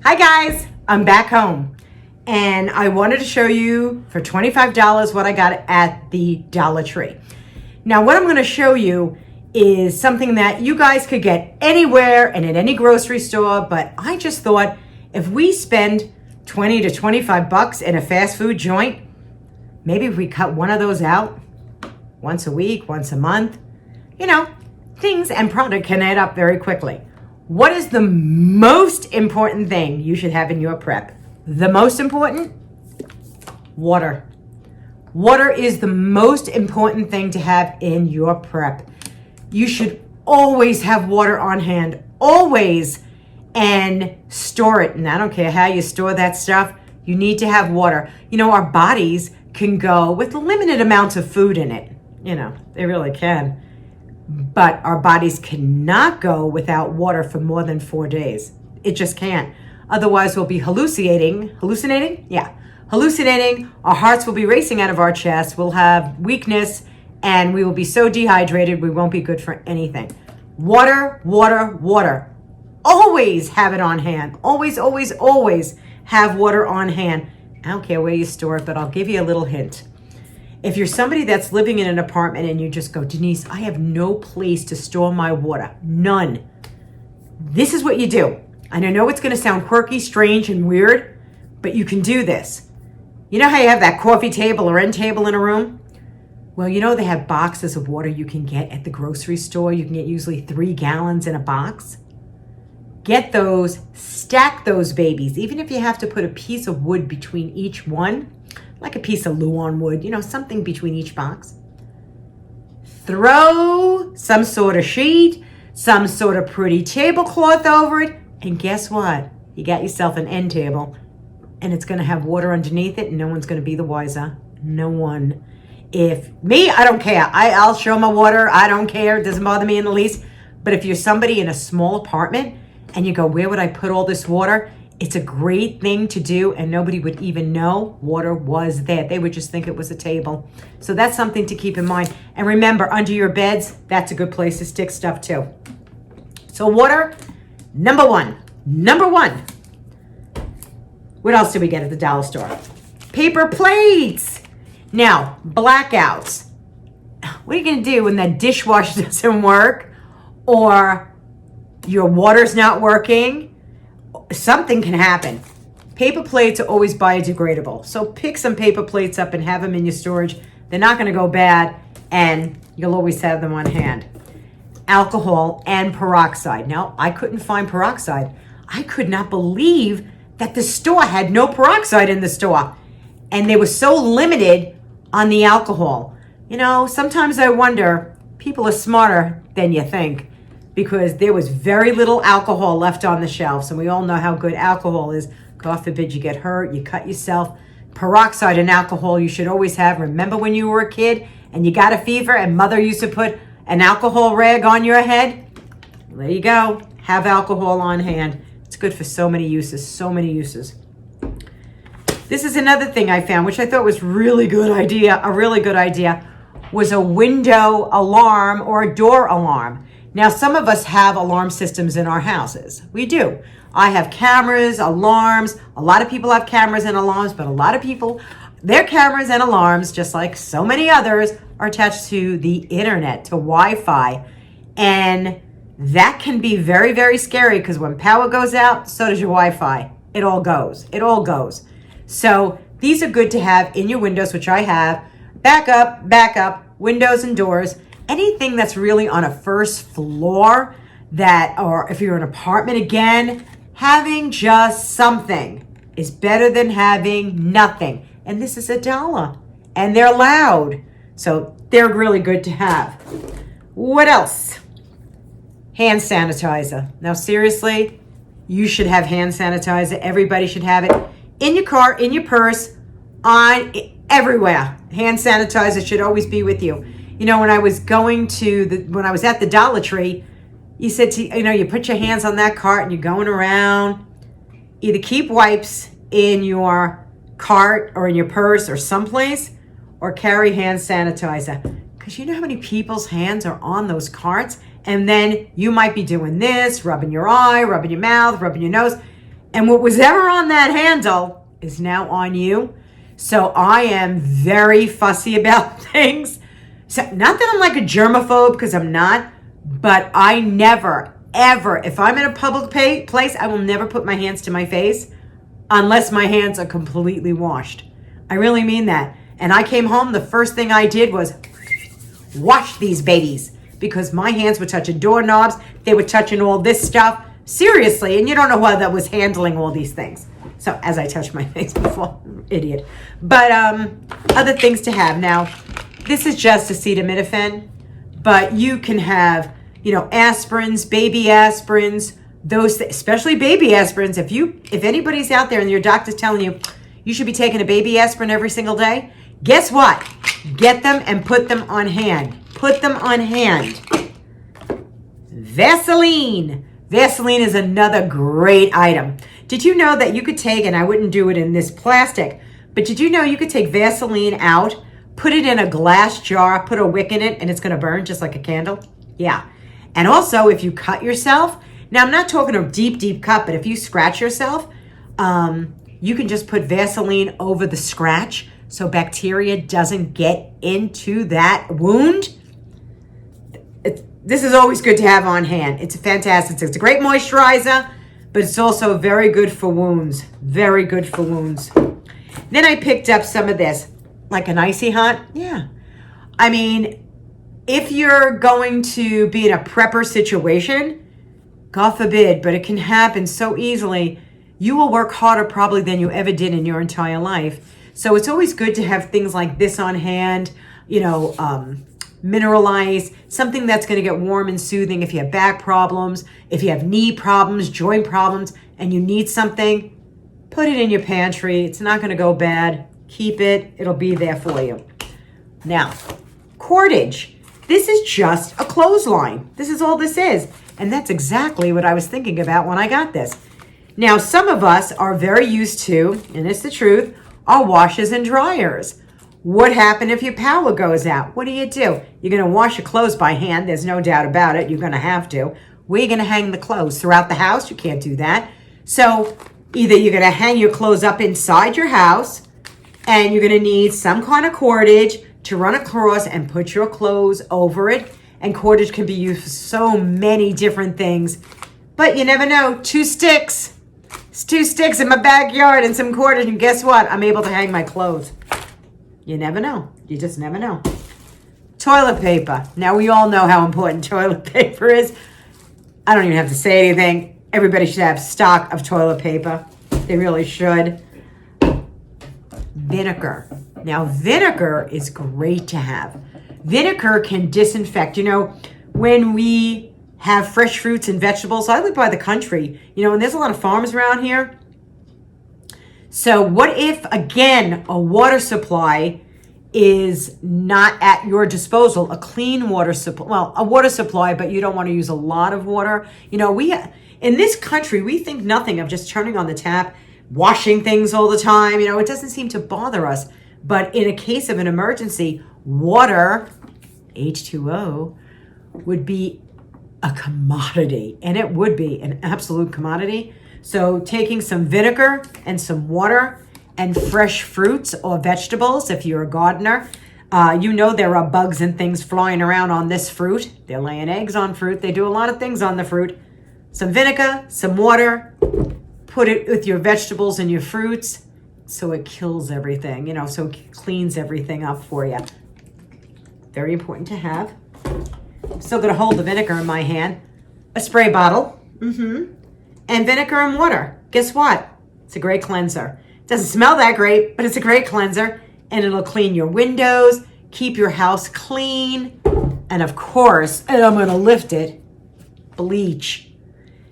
Hi guys, I'm back home and I wanted to show you for $25 what I got at the Dollar Tree. Now what I'm going to show you is something that you guys could get anywhere and at any grocery store, but I just thought if we spend 20 to 25 bucks in a fast food joint, maybe if we cut one of those out once a week, once a month, things and product can add up very quickly. What is the most important thing you should have in your prep? The most important? Water. Water is the most important thing to have in your prep. You should always have water on hand, always, and store it. And I don't care how you store that stuff, you need to have water. Our bodies can go with limited amounts of food in it. They really can. But our bodies cannot go without water for more than 4 days. It just can't. Otherwise, we'll be hallucinating. Yeah, hallucinating. Our hearts will be racing out of our chest. We'll have weakness, and we will be so dehydrated, we won't be good for anything. Water, water, water. Always have it on hand. Always, always, always have water on hand. I don't care where you store it, but I'll give you a little hint. If you're somebody that's living in an apartment and you just go, Denise, I have no place to store my water. None. This is what you do. And I know it's going to sound quirky, strange, and weird, but you can do this. You know how you have that coffee table or end table in a room? Well, they have boxes of water you can get at the grocery store. You can get usually 3 gallons in a box. Get those, stack those babies, even if you have to put a piece of wood between each one, like a piece of Luan wood, something between each box. Throw some sort of sheet, some sort of pretty tablecloth over it, and guess what? You got yourself an end table, and it's going to have water underneath it, and no one's going to be the wiser. No one. I don't care. I'll show my water. I don't care. It doesn't bother me in the least. But if you're somebody in a small apartment, and you go, where would I put all this water? It's a great thing to do, and nobody would even know water was there. They would just think it was a table. So that's something to keep in mind. And remember, under your beds, that's a good place to stick stuff too. So water, number one. Number one. What else did we get at the dollar store? Paper plates. Now, blackouts. What are you going to do when that dishwasher doesn't work or your water's not working? Something can happen. Paper plates are always biodegradable. So pick some paper plates up and have them in your storage. They're not going to go bad, and you'll always have them on hand. Alcohol and peroxide. Now, I couldn't find peroxide. I could not believe that the store had no peroxide in the store. And they were so limited on the alcohol. Sometimes I wonder, people are smarter than you think, because there was very little alcohol left on the shelves. And we all know how good alcohol is. God forbid you get hurt, you cut yourself. Peroxide and alcohol you should always have. Remember when you were a kid and you got a fever and mother used to put an alcohol rag on your head? Well, there you go. Have alcohol on hand. It's good for so many uses, so many uses. This is another thing I found, which I thought was a really good idea, was a window alarm or a door alarm. Now, some of us have alarm systems in our houses. We do. I have cameras, alarms. A lot of people have cameras and alarms, but a lot of people, their cameras and alarms, just like so many others, are attached to the internet, to Wi-Fi. And that can be very, very scary because when power goes out, so does your Wi-Fi. It all goes. It all goes. So these are good to have in your windows, which I have. Backup, windows and doors. Anything that's really on a first floor or if you're in an apartment again, having just something is better than having nothing. And this is $1 and they're loud. So they're really good to have. What else? Hand sanitizer. Now, seriously, you should have hand sanitizer. Everybody should have it in your car, in your purse, everywhere. Hand sanitizer should always be with you. When I was when I was at the Dollar Tree, you said you put your hands on that cart and you're going around. Either keep wipes in your cart or in your purse or someplace, or carry hand sanitizer. Because you know how many people's hands are on those carts? And then you might be doing this, rubbing your eye, rubbing your mouth, rubbing your nose. And what was ever on that handle is now on you. So I am very fussy about things. So not that I'm like a germaphobe, because I'm not, but I never, ever, if I'm in a public place, I will never put my hands to my face unless my hands are completely washed. I really mean that. And I came home, the first thing I did was wash these babies, because my hands were touching doorknobs. They were touching all this stuff. Seriously, and you don't know how that was handling all these things. So, as I touched my face before, idiot. But other things to have. Now, this is just acetaminophen, but you can have, aspirins, baby aspirins, those, especially baby aspirins. If anybody's out there and your doctor's telling you you should be taking a baby aspirin every single day, guess what? Get them and put them on hand. Put them on hand. Vaseline. Vaseline is another great item. Did you know that you could take, and I wouldn't do it in this plastic, but did you know you could take Vaseline out, put it in a glass jar, put a wick in it, and it's going to burn just like a candle? Yeah. And also, if you cut yourself, now I'm not talking a deep, deep cut, but if you scratch yourself, you can just put Vaseline over the scratch so bacteria doesn't get into that wound. This is always good to have on hand. It's fantastic. It's a great moisturizer, but it's also very good for wounds. Very good for wounds. Then I picked up some of this, like an icy hot. Yeah. I mean, if you're going to be in a prepper situation, God forbid, but it can happen so easily, you will work harder probably than you ever did in your entire life. So it's always good to have things like this on hand, mineralized, something that's going to get warm and soothing if you have back problems, if you have knee problems, joint problems, and you need something, put it in your pantry. It's not going to go bad. Keep it. It'll be there for you. Now, Cordage. This is just a clothesline. This is all this is. And that's exactly what I was thinking about when I got this. Now, some of us are very used to, and it's the truth, our washers and dryers. What happens if your power goes out? What do? You're going to wash your clothes by hand. There's no doubt about it. You're going to have to. Where are you going to hang the clothes? Throughout the house? You can't do that. So either you're going to hang your clothes up inside your house, and you're going to need some kind of cordage to run across and put your clothes over it. And cordage can be used for so many different things. But you never know. 2 sticks. It's 2 sticks in my backyard and some cordage. And guess what? I'm able to hang my clothes. You never know. You just never know. Toilet paper. Now, we all know how important toilet paper is. I don't even have to say anything. Everybody should have stock of toilet paper. They really should. Vinegar. Now, vinegar is great to have. Vinegar can disinfect. When we have fresh fruits and vegetables, I live by the country, and there's a lot of farms around here. So what if, again, a water supply is not at your disposal, a clean water supply, well, a water supply, but you don't want to use a lot of water. In this country, we think nothing of just turning on the tap, washing things all the time. It doesn't seem to bother us. But in a case of an emergency, water, H2O, would be a commodity. And it would be an absolute commodity. So taking some vinegar and some water and fresh fruits or vegetables, if you're a gardener, there are bugs and things flying around on this fruit. They're laying eggs on fruit. They do a lot of things on the fruit. Some vinegar, some water, put it with your vegetables and your fruits so it kills everything, so it cleans everything up for you. Very important to have. I'm still going to hold the vinegar in my hand. A spray bottle. And vinegar and water. Guess what? It's a great cleanser. It doesn't smell that great, but it's a great cleanser. And it'll clean your windows, keep your house clean. And of course, and I'm going to lift it, bleach.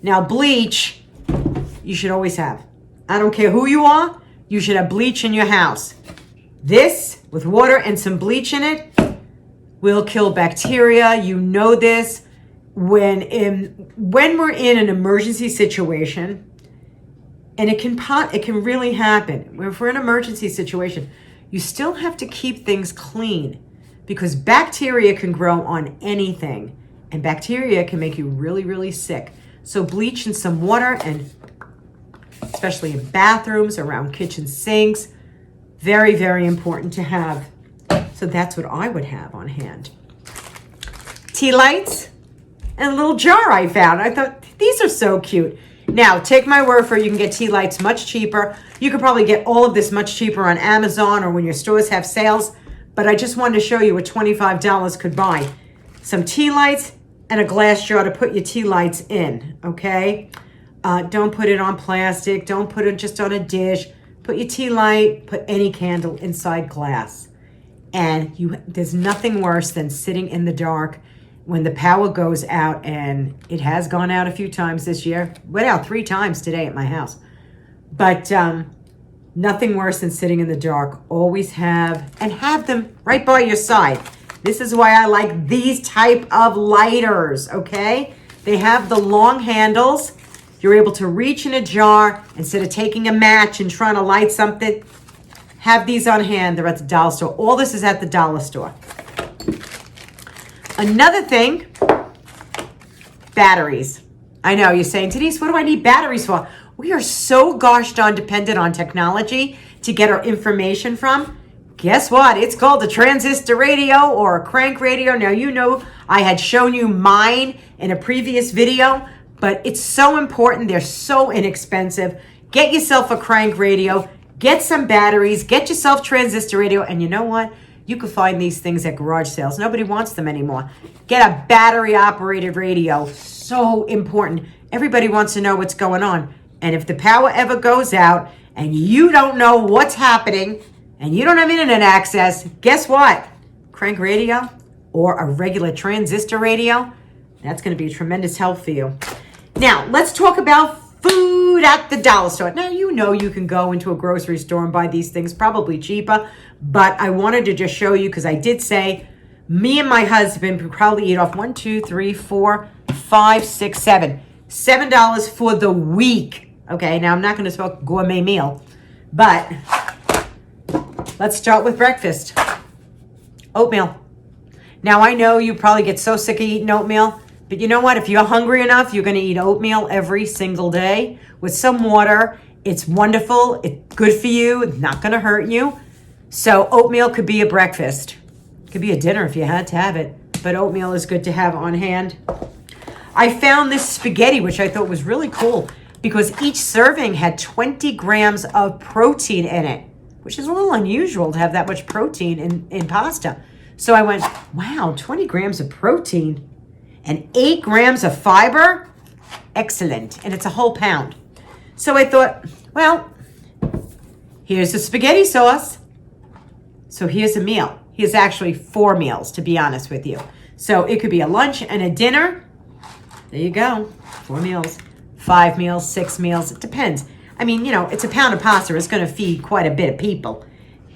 Now, bleach, you should always have. I don't care who you are, you should have bleach in your house. This, with water and some bleach in it, will kill bacteria. You know this. When we're in an emergency situation, and it can really happen. If we're in an emergency situation, you still have to keep things clean because bacteria can grow on anything, and bacteria can make you really, really sick. So bleach and some water and especially in bathrooms, around kitchen sinks. Very, very important to have. So that's what I would have on hand. Tea lights and a little jar I found. I thought, these are so cute. Now, take my word for it, you can get tea lights much cheaper. You could probably get all of this much cheaper on Amazon or when your stores have sales. But I just wanted to show you what $25 could buy. Some tea lights and a glass jar to put your tea lights in, okay? Don't put it on plastic. Don't put it just on a dish. Put your tea light, put any candle inside glass. And there's nothing worse than sitting in the dark when the power goes out, and it has gone out a few times this year. Went out 3 times today at my house. But nothing worse than sitting in the dark. Always have them right by your side. This is why I like these type of lighters, okay? They have the long handles. You're able to reach in a jar instead of taking a match and trying to light something. Have these on hand. They're at the dollar store. All this is at the dollar store. Another thing, batteries. I know you're saying, Denise, what do I need batteries for? We are so gosh darn dependent on technology to get our information from. Guess what? It's called a transistor radio or a crank radio. Now, you know I had shown you mine in a previous video, but it's so important. They're so inexpensive. Get yourself a crank radio. Get some batteries. Get yourself transistor radio. And you know what? You can find these things at garage sales. Nobody wants them anymore. Get a battery-operated radio. So important. Everybody wants to know what's going on. And if the power ever goes out and you don't know what's happening and you don't have internet access, guess what? Crank radio or a regular transistor radio, that's going to be a tremendous help for you. Now, let's talk about food at the dollar store. Now, you know you can go into a grocery store and buy these things probably cheaper, but I wanted to just show you because I did say me and my husband probably eat off $1, 2, 3, 4, 5, 6, 7. $7 for the week. Okay, now I'm not going to talk gourmet meal, but let's start with breakfast. Oatmeal. Now, I know you probably get so sick of eating oatmeal, but you know what? If you're hungry enough, you're going to eat oatmeal every single day with some water. It's wonderful. It's good for you. It's not going to hurt you. So oatmeal could be a breakfast. It could be a dinner if you had to have it, but oatmeal is good to have on hand. I found this spaghetti, which I thought was really cool because each serving had 20 grams of protein in it, which is a little unusual to have that much protein in pasta. So I went, wow, 20 grams of protein and 8 grams of fiber. Excellent. And it's a whole pound. So I thought, well, here's the spaghetti sauce. So here's a meal. Here's actually 4 meals, to be honest with you. So it could be a lunch and a dinner. There you go. 4 meals, 5 meals, 6 meals. It depends. I mean, you know, it's a pound of pasta. It's going to feed quite a bit of people.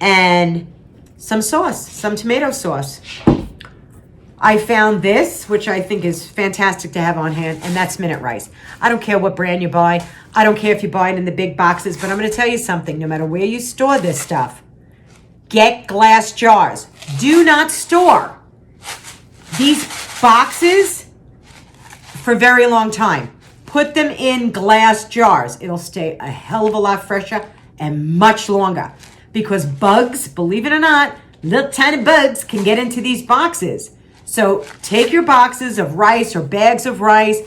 And some sauce, some tomato sauce. I found this, which I think is fantastic to have on hand, and that's minute rice. I don't care what brand you buy. I don't care if you buy it in the big boxes, but I'm going to tell you something. No matter where you store this stuff, get glass jars. Do not store these boxes for a very long time. Put them in glass jars. It'll stay a hell of a lot fresher and much longer because bugs, believe it or not, little tiny bugs can get into these boxes. So take your boxes of rice or bags of rice,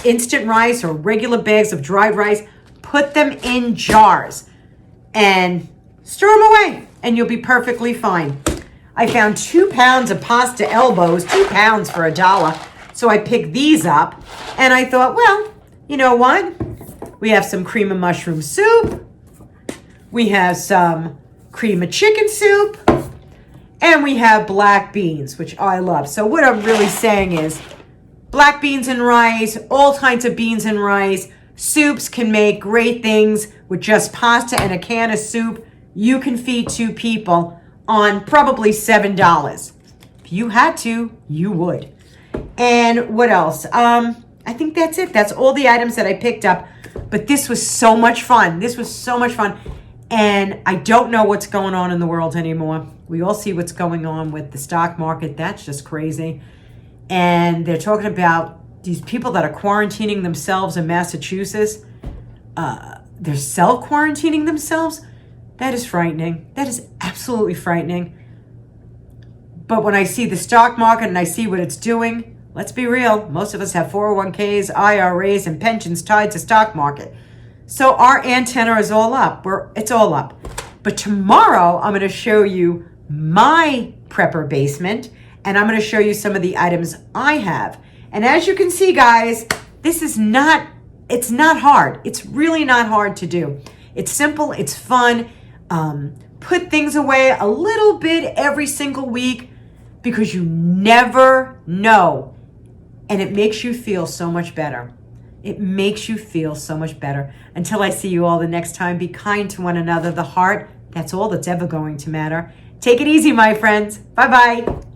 instant rice or regular bags of dried rice, put them in jars and store them away and you'll be perfectly fine. I found 2 pounds of pasta elbows, 2 pounds for $1. So I picked these up and I thought, well, you know what? We have some cream of mushroom soup. We have some cream of chicken soup. And we have black beans, which I love. So what I'm really saying is black beans and rice, all kinds of beans and rice. Soups can make great things with just pasta and a can of soup. You can feed 2 people on probably $7. If you had to, you would. And what else? I think that's it. That's all the items that I picked up. But this was so much fun. This was so much fun. And I don't know what's going on in the world anymore. We all see what's going on with the stock market. That's just crazy. And they're talking about these people that are quarantining themselves in Massachusetts. they're self-quarantining themselves. That is frightening. That is absolutely frightening. But when I see the stock market and I see what it's doing, let's be real. Most of us have 401ks, IRAs, and pensions tied to stock market. So our antenna is all up. It's all up. But tomorrow, I'm going to show you my prepper basement, and I'm going to show you some of the items I have. And as you can see, guys, it's not hard. It's really not hard to do. It's simple. It's fun. Put things away a little bit every single week because you never know. And it makes you feel so much better. It makes you feel so much better. Until I see you all the next time, be kind to one another. The heart, that's all that's ever going to matter. Take it easy, my friends. Bye-bye.